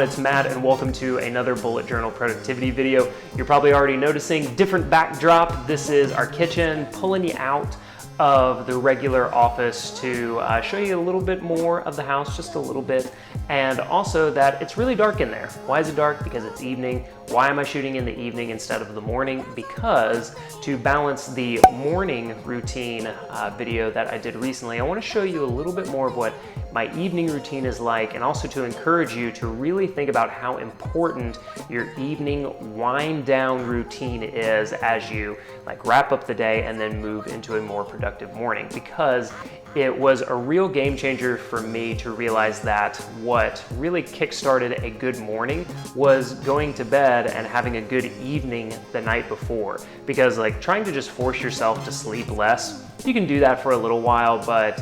it's Matt and welcome to another bullet journal productivity video. You're probably already noticing different backdrop. This is our kitchen, pulling you out of the regular office to show you a little bit more of the house, just a little bit, and also that it's really dark in there. Why is it dark? Because it's evening. Why am I shooting in the evening instead of the morning? Because to balance the morning routine video that I did recently, I want to show you a little bit more of what my evening routine is like, and also to encourage you to really think about how important your evening wind down routine is as you wrap up the day and then move into a more productive morning, because it was a real game changer for me to realize that what really kickstarted a good morning was going to bed and having a good evening the night before. Because trying to just force yourself to sleep less, you can do that for a little while, but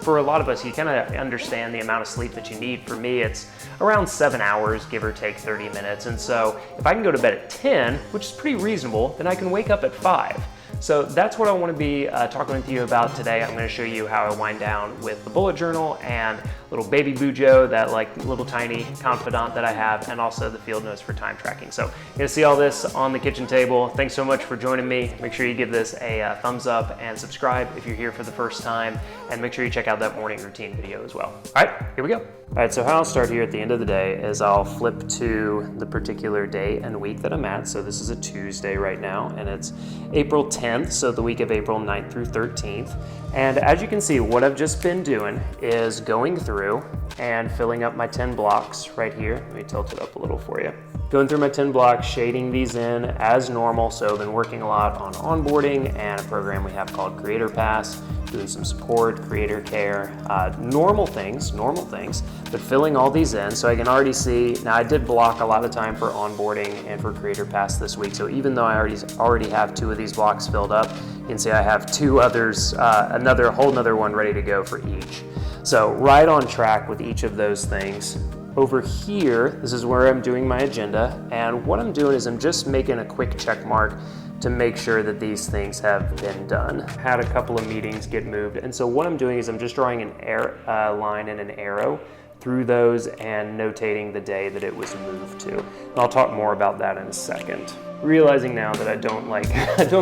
for a lot of us, you kind of understand the amount of sleep that you need. For me, it's around 7 hours, give or take 30 minutes. And so if I can go to bed at 10, which is pretty reasonable, then I can wake up at 5. So that's what I want to be talking with you about today. I'm going to show you how I wind down with the bullet journal and little baby Bujo, that little tiny confidant that I have, and also the field notes for time tracking. So you're going to see all this on the kitchen table. Thanks so much for joining me. Make sure you give this a thumbs up and subscribe if you're here for the first time, and make sure you check out that morning routine video as well. All right, here we go. All right, so how I'll start here at the end of the day is I'll flip to the particular day and week that I'm at. So this is a Tuesday right now, and it's April 10th, so the week of April 9th through 13th. And as you can see, what I've just been doing is going through and filling up my 10 blocks right here. Let me tilt it up a little for you. Going through my 10 blocks, shading these in as normal. So I've been working a lot on onboarding and a program we have called Creator Pass, doing some support, creator care, normal things, but filling all these in. So I can already see, now I did block a lot of time for onboarding and for Creator Pass this week. So even though I already have 2 of these blocks filled up, you can see I have 2 others, a whole nother one ready to go for each. So right on track with each of those things. Over here, this is where I'm doing my agenda, and what I'm doing is I'm just making a quick check mark to make sure that these things have been done. Had a couple of meetings get moved, and so what I'm doing is I'm just drawing an line and an arrow through those and notating the day that it was moved to. And I'll talk more about that in a second. Realizing now that I don't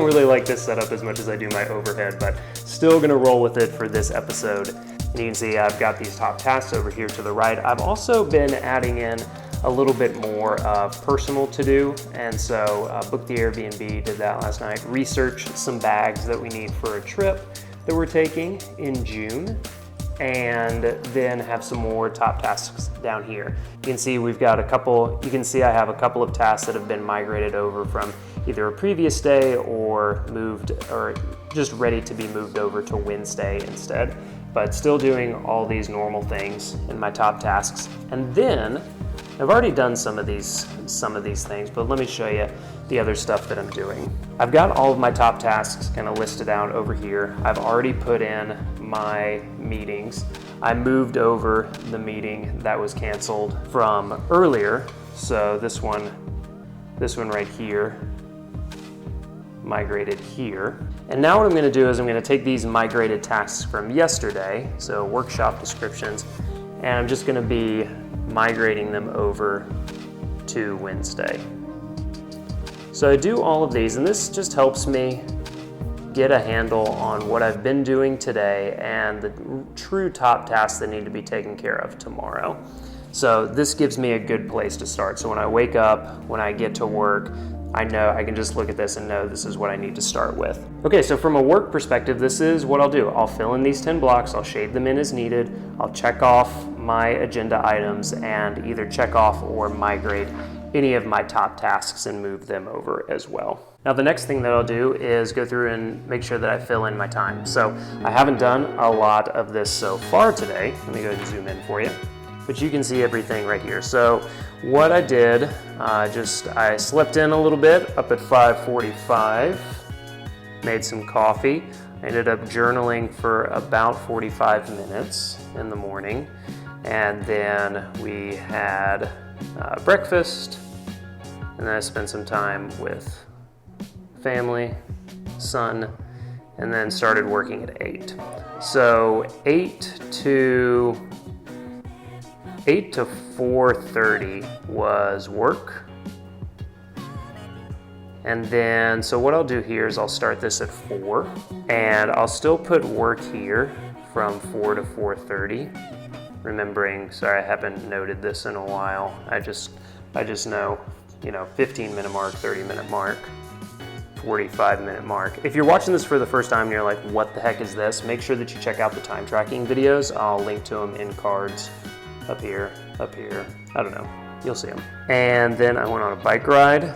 really like this setup as much as I do my overhead, but still gonna roll with it for this episode. And you can see I've got these top tasks over here to the right. I've also been adding in a little bit more personal to do, and so booked the Airbnb, did that last night, researched some bags that we need for a trip that we're taking in June, and then have some more top tasks down here. You can see we've got I have a couple of tasks that have been migrated over from either a previous day or moved, or just ready to be moved over to Wednesday instead, but still doing all these normal things in my top tasks. And then I've already done some of these things, but let me show you the other stuff that I'm doing. I've got all of my top tasks kind of listed out over here. I've already put in my meetings. I moved over the meeting that was canceled from earlier. So this one right here, migrated here. And now what I'm gonna do is I'm gonna take these migrated tasks from yesterday, so workshop descriptions, and I'm just gonna be migrating them over to Wednesday. So I do all of these, and this just helps me get a handle on what I've been doing today and the true top tasks that need to be taken care of tomorrow. So this gives me a good place to start. So when I wake up, when I get to work, I know I can just look at this and know this is what I need to start with. Okay, so from a work perspective, this is what I'll do. I'll fill in these 10 blocks, I'll shade them in as needed, I'll check off my agenda items and either check off or migrate any of my top tasks and move them over as well. Now the next thing that I'll do is go through and make sure that I fill in my time. So I haven't done a lot of this so far today. Let me go ahead and zoom in for you. But you can see everything right here. So what I did, I slept in a little bit up at 5:45, made some coffee. I ended up journaling for about 45 minutes in the morning. And then we had breakfast, and then I spent some time with family, son, and then started working at 8. So 8 to 8 to 4:30 was work. And then, so what I'll do here is I'll start this at 4, and I'll still put work here from 4 to 4:30. Remembering, sorry, I haven't noted this in a while. I just know, 15-minute mark, 30-minute mark, 45-minute mark. If you're watching this for the first time and you're like, what the heck is this? Make sure that you check out the time tracking videos. I'll link to them in cards up here, I don't know, you'll see them. And then I went on a bike ride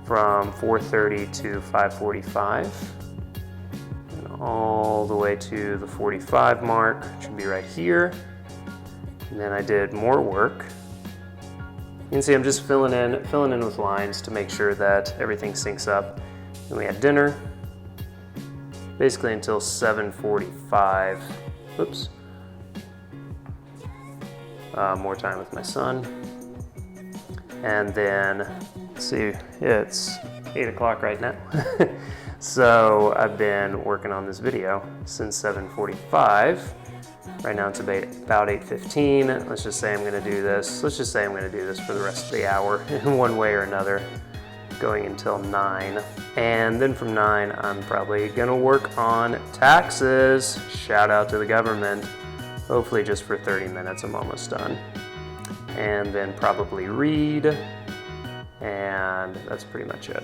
from 4:30 to 5:45, and all the way to the 45 mark, which should be right here. And then I did more work. You can see I'm just filling in with lines to make sure that everything syncs up. Then we had dinner, basically until 7:45. Oops. More time with my son. And then, let's see, it's 8 o'clock right now. So I've been working on this video since 7:45. Right now it's about 8:15. Let's just say I'm gonna do this. Let's just say I'm gonna do this for the rest of the hour in one way or another, going until 9. And then from 9, I'm probably gonna work on taxes. Shout out to the government. Hopefully just for 30 minutes, I'm almost done. And then probably read, and that's pretty much it,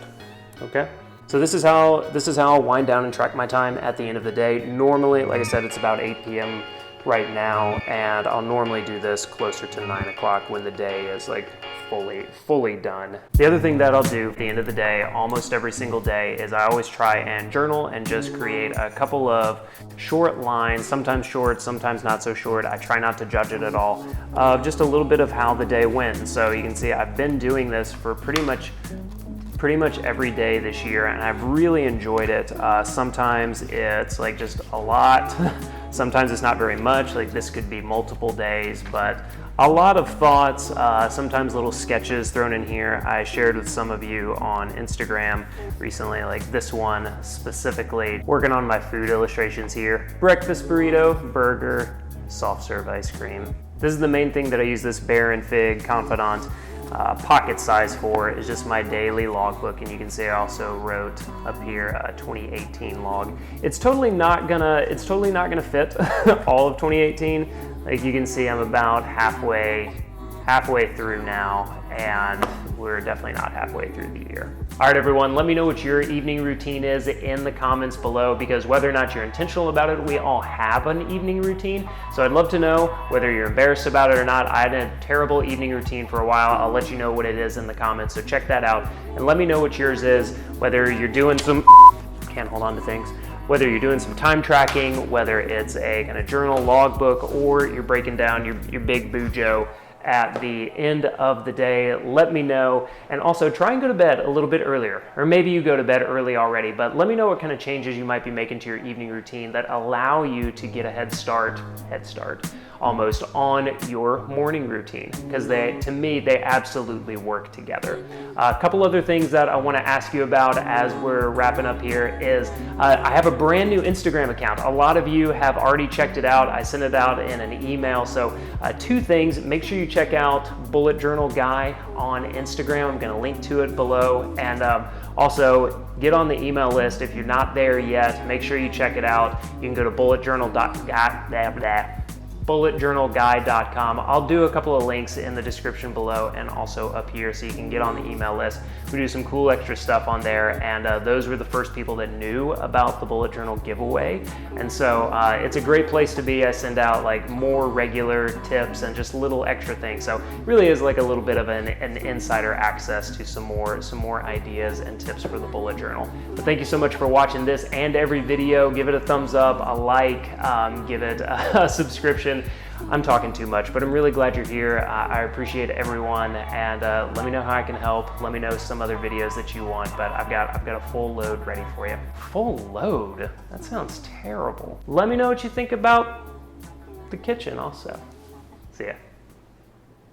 okay? So this is how I'll wind down and track my time at the end of the day. Normally, like I said, it's about 8 p.m. right now, and I'll normally do this closer to 9 o'clock when the day is like fully done. The other thing that I'll do at the end of the day, almost every single day, is I always try and journal and just create a couple of short lines, sometimes short, sometimes not so short. I try not to judge it at all. Just a little bit of how the day went. So you can see I've been doing this for pretty much every day this year, and I've really enjoyed it. Sometimes it's like just a lot. Sometimes it's not very much, like this could be multiple days, but a lot of thoughts, sometimes little sketches thrown in here. I shared with some of you on Instagram recently, like this one specifically, working on my food illustrations here. Breakfast burrito, burger, soft serve ice cream. This is the main thing that I use this Bear and Fig Confidant pocket size for, is just my daily logbook, and you can see I also wrote up here a 2018 log. It's totally not gonna fit all of 2018. Like you can see, I'm about halfway through now, and we're definitely not halfway through the year. All right, everyone, let me know what your evening routine is in the comments below, because whether or not you're intentional about it, we all have an evening routine. So I'd love to know whether you're embarrassed about it or not. I had a terrible evening routine for a while. I'll let you know what it is in the comments, so check that out. And let me know what yours is, whether you're doing some, can't hold on to things, whether you're doing some time tracking, whether it's a kind of journal logbook, or you're breaking down your big bujo at the end of the day. Let me know. And also try and go to bed a little bit earlier, or maybe you go to bed early already, but let me know what kind of changes you might be making to your evening routine that allow you to get a head start almost on your morning routine, because to me, they absolutely work together. A couple other things that I want to ask you about as we're wrapping up here is I have a brand new Instagram account. A lot of you have already checked it out. I sent it out in an email. So 2 things, make sure you check out Bullet Journal Guy on Instagram. I'm going to link to it below. And also get on the email list. If you're not there yet, make sure you check it out. You can go to bulletjournalguy.com. I'll do a couple of links in the description below and also up here, so you can get on the email list. We do some cool extra stuff on there, and those were the first people that knew about the bullet journal giveaway. And so it's a great place to be. I send out like more regular tips and just little extra things. So it really is like a little bit of an insider access to some more ideas and tips for the bullet journal. But thank you so much for watching this and every video. Give it a thumbs up, a like, give it a subscription. I'm talking too much, but I'm really glad you're here. I appreciate everyone, and let me know how I can help. Let me know some other videos that you want, but I've got a full load ready for you. Full load? That sounds terrible. Let me know what you think about the kitchen also. See ya.